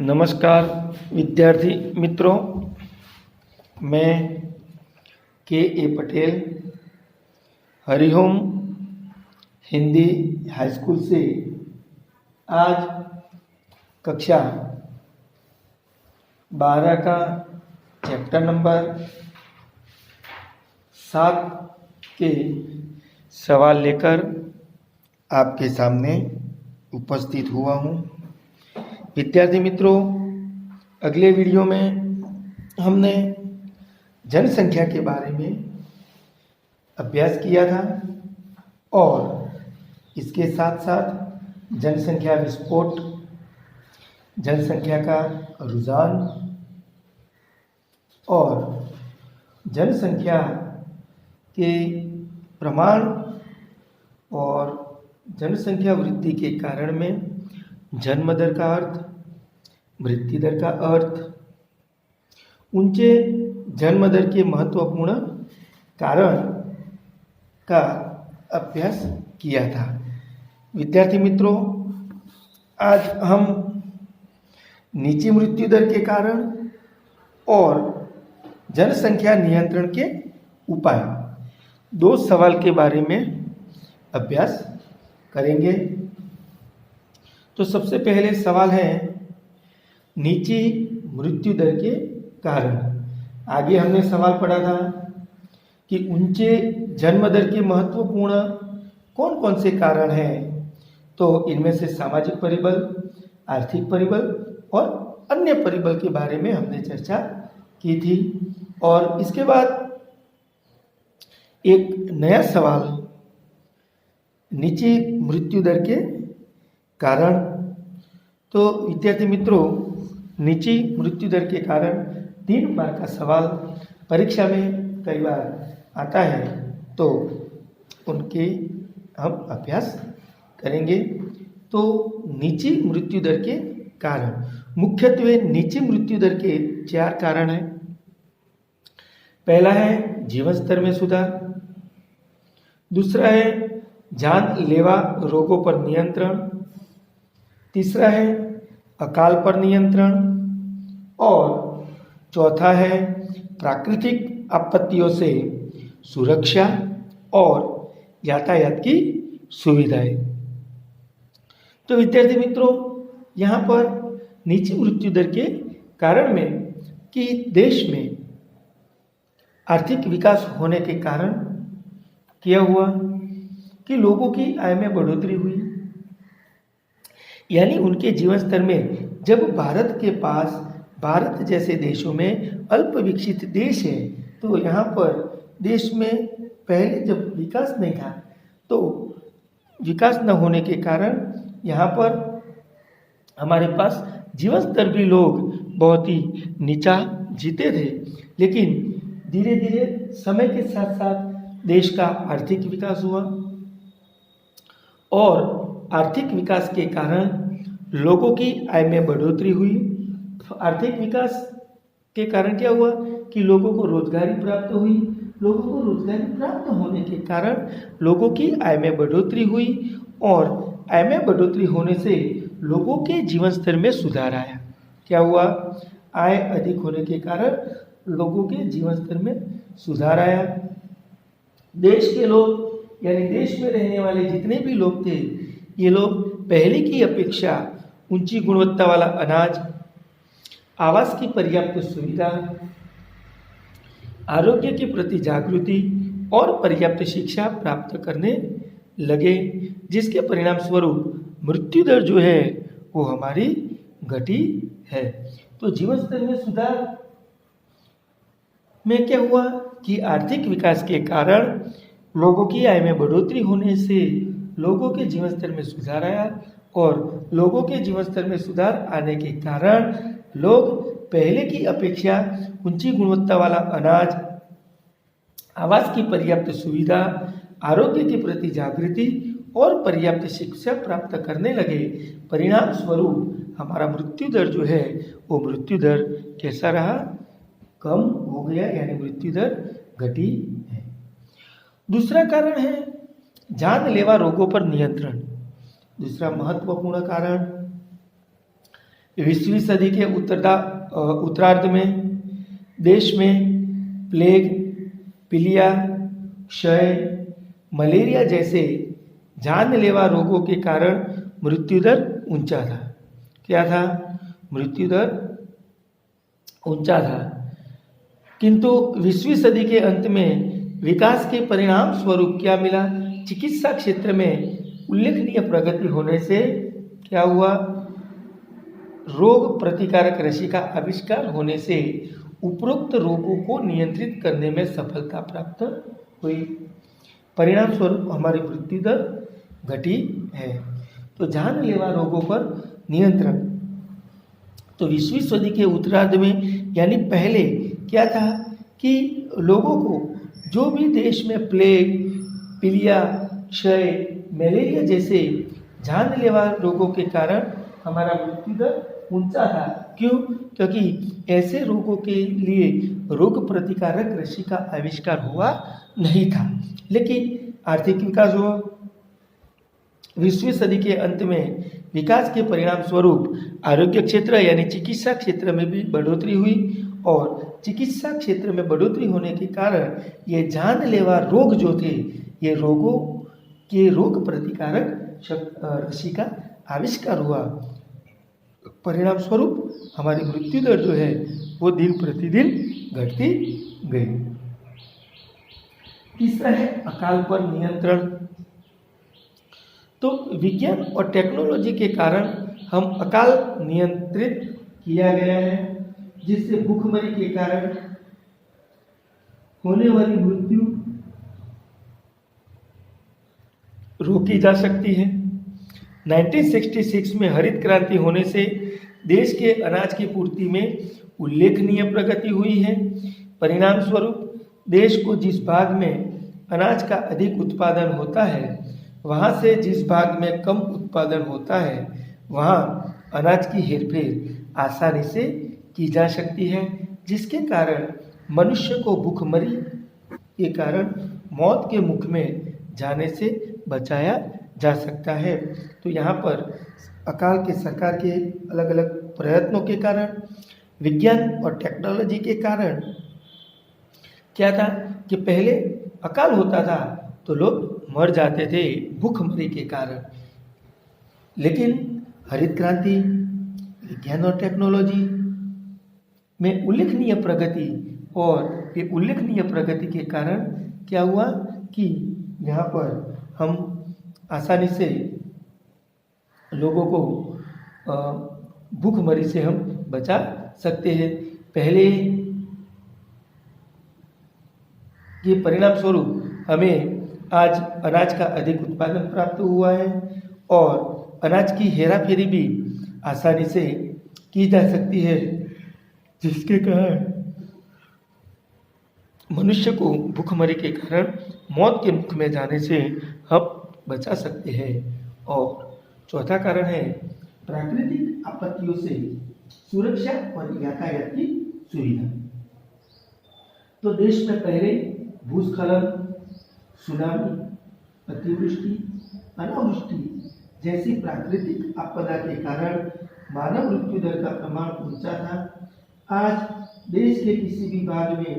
नमस्कार विद्यार्थी मित्रों, मैं के पटेल हरिओम हिंदी हाई स्कूल से आज कक्षा 12 का चैप्टर नंबर 7 के सवाल लेकर आपके सामने उपस्थित हुआ हूँ। विद्यार्थी मित्रों, अगले वीडियो में हमने जनसंख्या के बारे में अभ्यास किया था और इसके साथ साथ जनसंख्या विस्फोट, जनसंख्या का रुझान और जनसंख्या के प्रमाण और जनसंख्या वृद्धि के कारण में जन्म दर का अर्थ, मृत्यु दर का अर्थ, ऊंचे जन्म दर के महत्वपूर्ण कारण का अभ्यास किया था। विद्यार्थी मित्रों, आज हम नीची मृत्यु दर के कारण और जनसंख्या नियंत्रण के उपाय, दो सवाल के बारे में अभ्यास करेंगे। तो सबसे पहले सवाल है नीची मृत्यु दर के कारण। आगे हमने सवाल पढ़ा था कि ऊंचे जन्म दर के महत्वपूर्ण कौन कौन से कारण हैं। तो इनमें से सामाजिक परिबल, आर्थिक परिबल और अन्य परिबल के बारे में हमने चर्चा की थी। और इसके बाद एक नया सवाल नीची मृत्यु दर के कारण। तो विद्यार्थी मित्रों, नीची मृत्यु दर के कारण 3 बार का सवाल परीक्षा में कई बार आता है, तो उनके हम अभ्यास करेंगे। तो नीची मृत्यु दर के कारण, मुख्यत्वे नीची मृत्यु दर के 4 कारण हैं। पहला है जीवन स्तर में सुधार, दूसरा है जानलेवा रोगों पर नियंत्रण, तीसरा है अकाल पर नियंत्रण और चौथा है प्राकृतिक आपत्तियों से सुरक्षा और यातायात की सुविधाएं। तो विद्यार्थी मित्रों, यहाँ पर नीची मृत्यु दर के कारण में कि देश में आर्थिक विकास होने के कारण क्या हुआ कि लोगों की आय में बढ़ोतरी हुई, यानी उनके जीवन स्तर में। जब भारत के पास, भारत जैसे देशों में अल्प विकसित देश है, तो यहाँ पर देश में पहले जब विकास नहीं था, तो विकास न होने के कारण यहाँ पर हमारे पास जीवन स्तर भी लोग बहुत ही नीचा जीते थे। लेकिन धीरे धीरे समय के साथ साथ देश का आर्थिक विकास हुआ और आर्थिक विकास के कारण लोगों की आय में बढ़ोतरी हुई। आर्थिक विकास के कारण क्या हुआ कि लोगों को रोजगारी प्राप्त हुई। लोगों को रोजगारी प्राप्त होने के कारण लोगों की आय में बढ़ोतरी हुई और आय में बढ़ोतरी होने से लोगों के जीवन स्तर में सुधार आया। क्या हुआ? आय अधिक होने के कारण लोगों के जीवन स्तर में सुधार आया। देश के लोग, यानी देश में रहने वाले जितने भी लोग थे, ये लोग पहले की अपेक्षा ऊंची गुणवत्ता वाला अनाज, आवास की पर्याप्त सुविधा, आरोग्य के प्रति जागृति और पर्याप्त शिक्षा प्राप्त करने लगे, जिसके परिणाम स्वरूप मृत्यु दर जो है वो हमारी घटी है। तो जीवन स्तर में सुधार में क्या हुआ कि आर्थिक विकास के कारण लोगों की आय में बढ़ोतरी होने से लोगों के जीवन स्तर में सुधार आया और लोगों के जीवन स्तर में सुधार आने के कारण लोग पहले की अपेक्षा ऊंची गुणवत्ता वाला अनाज, आवास की पर्याप्त सुविधा, आरोग्य के प्रति जागृति और पर्याप्त शिक्षा प्राप्त करने लगे। परिणाम स्वरूप हमारा मृत्यु दर जो है वो मृत्यु दर कैसा रहा? कम हो गया, यानी मृत्यु दर घटी है। दूसरा कारण है जानलेवा रोगों पर नियंत्रण। दूसरा महत्वपूर्ण कारण 20वीं सदी के उत्तरार्ध में देश में प्लेग, पीलिया, क्षय, मलेरिया जैसे जानलेवा रोगों के कारण मृत्यु दर ऊंचा था। क्या था? मृत्यु दर ऊंचा था। किंतु 20वीं सदी के अंत में विकास के परिणाम स्वरूप क्या मिला? चिकित्सा क्षेत्र में उल्लेखनीय प्रगति होने से क्या हुआ? रोग प्रतिकारक रसी का आविष्कार होने से उपरोक्त रोगों को नियंत्रित करने में सफलता प्राप्त हुई। परिणाम स्वरूप हमारी मृत्यु दर घटी है। तो जानलेवा रोगों पर नियंत्रण। तो 20वीं सदी के उत्तरार्ध में यानी पहले क्या था कि लोगों को जो भी देश में प्लेग, पीलिया, क्षय, मलेरिया जैसे जानलेवा रोगों के कारण हमारा मृत्यु दर ऊंचा था। क्यों? क्योंकि ऐसे रोगों के लिए रोग प्रतिकारक रसी का आविष्कार हुआ नहीं था। लेकिन आर्थिक विकास हुआ। 20वीं सदी के अंत में विकास के परिणाम स्वरूप आरोग्य क्षेत्र यानी चिकित्सा क्षेत्र में भी बढ़ोतरी हुई और चिकित्सा क्षेत्र में बढ़ोतरी होने के कारण ये जानलेवा रोग जो थे, ये रोगों के रोग प्रतिकारक रसी का आविष्कार हुआ। परिणाम स्वरूप हमारी मृत्यु दर जो है वो दिन प्रतिदिन घटती गई। तीसरा है अकाल पर नियंत्रण। तो विज्ञान और टेक्नोलॉजी के कारण हम अकाल नियंत्रित किया गया है, जिससे भूखमरी के कारण होने वाली मृत्यु रोकी जा सकती है। 1966 में हरित क्रांति होने से देश के अनाज की पूर्ति में उल्लेखनीय प्रगति हुई है। परिणाम स्वरूप देश को जिस भाग में अनाज का अधिक उत्पादन होता है, वहाँ से जिस भाग में कम उत्पादन होता है, वहाँ अनाज की हेरफेर आसानी से की जा सकती है, जिसके कारण मनुष्य को भूखमरी के कारण मौत के मुख में जाने से बचाया जा सकता है। तो यहाँ पर अकाल के सरकार के अलग अलग प्रयत्नों के कारण, विज्ञान और टेक्नोलॉजी के कारण क्या था कि पहले अकाल होता था तो लोग मर जाते थे भूखमरी के कारण। लेकिन हरित क्रांति, विज्ञान और टेक्नोलॉजी में उल्लेखनीय प्रगति और ये उल्लेखनीय प्रगति के कारण क्या हुआ कि यहाँ पर हम आसानी से लोगों को भूखमरी से हम बचा सकते हैं। पहले के परिणाम स्वरूप हमें आज अनाज का अधिक उत्पादन प्राप्त हुआ है और अनाज की हेराफेरी भी आसानी से की जा सकती है, जिसके कारण मनुष्य को भूखमरी के कारण मौत के मुख में जाने से हम बचा सकते हैं। और चौथा कारण है प्राकृतिक आपत्तियों से सुरक्षा और यातायात की सुविधा। तो देश में पहले भूस्खलन, सुनामी, अतिवृष्टि, अनावृष्टि जैसी प्राकृतिक आपदा के कारण मानव मृत्यु दर का प्रमाण ऊंचा था। आज देश के किसी भी भाग में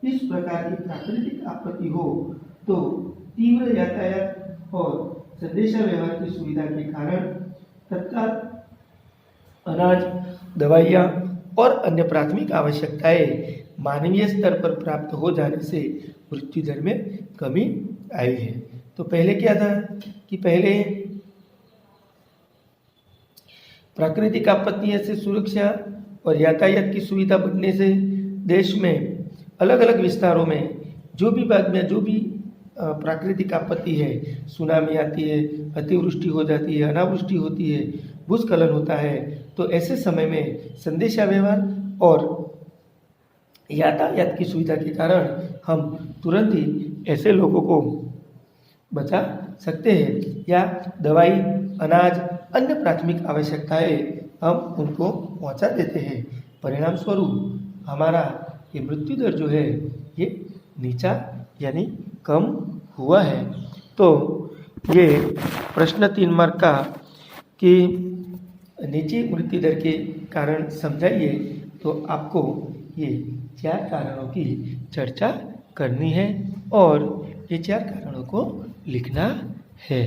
इस प्रकार की प्राकृतिक आपत्ति हो तो तीव्र यातायात और संदेशा व्यवहार की सुविधा के कारण तत्काल अनाज, दवाइयाँ और अन्य प्राथमिक आवश्यकताएं मानवीय स्तर पर प्राप्त हो जाने से मृत्यु दर में कमी आई है। तो पहले क्या था कि पहले प्राकृतिक आपत्तियों से सुरक्षा और यातायात की सुविधा बढ़ने से देश में अलग अलग विस्तारों में जो भी भाग में जो भी प्राकृतिक आपत्ति है, सुनामी आती है, अतिवृष्टि हो जाती है, अनावृष्टि होती है, भूस्खलन होता है, तो ऐसे समय में संदेशा व्यवहार और यातायात की सुविधा के कारण हम तुरंत ही ऐसे लोगों को बचा सकते हैं या दवाई, अनाज, अन्य प्राथमिक आवश्यकताएं हम उनको पहुंचा देते हैं। परिणाम स्वरूप हमारा ये मृत्यु दर जो है ये नीचा यानी कम हुआ है। तो ये प्रश्न 3 मार्क का कि नीची मृत्यु दर के कारण समझाइए, तो आपको ये 4 कारणों की चर्चा करनी है और ये 4 कारणों को लिखना है।